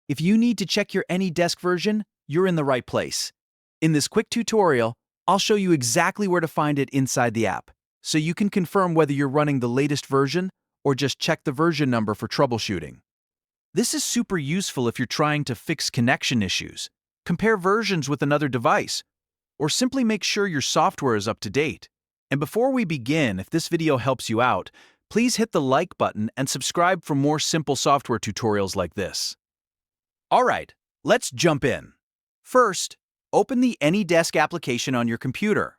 If you need to check your AnyDesk version, you're in the right place. In this quick tutorial, I'll show you exactly where to find it inside the app, so you can confirm whether you're running the latest version or just check the version number for troubleshooting. This is super useful if you're trying to fix connection issues, compare versions with another device, or simply make sure your software is up to date. And before we begin, if this video helps you out, please hit the like button and subscribe for more simple software tutorials like this. Alright, let's jump in. First, open the AnyDesk application on your computer.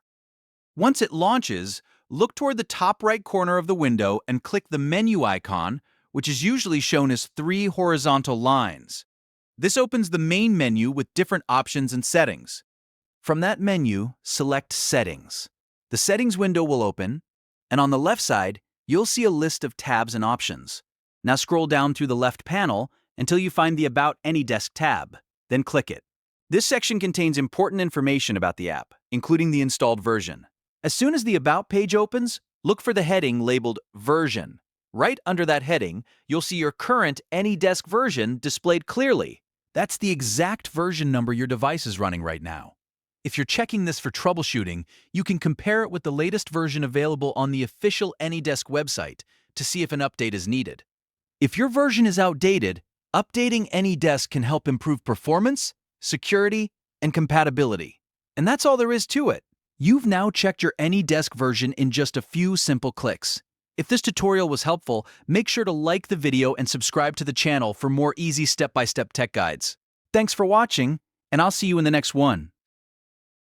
Once it launches, look toward the top right corner of the window and click the menu icon, which is usually shown as 3 horizontal lines. This opens the main menu with different options and settings. From that menu, select Settings. The Settings window will open, and on the left side, you'll see a list of tabs and options. Now scroll down through the left panel until you find the About AnyDesk tab, then click it. This section contains important information about the app, including the installed version. As soon as the About page opens, look for the heading labeled Version. Right under that heading, you'll see your current AnyDesk version displayed clearly. That's the exact version number your device is running right now. If you're checking this for troubleshooting, you can compare it with the latest version available on the official AnyDesk website to see if an update is needed. If your version is outdated, updating AnyDesk can help improve performance, security, and compatibility. And that's all there is to it. You've now checked your AnyDesk version in just a few simple clicks. If this tutorial was helpful, make sure to like the video and subscribe to the channel for more easy step-by-step tech guides. Thanks for watching, and I'll see you in the next one.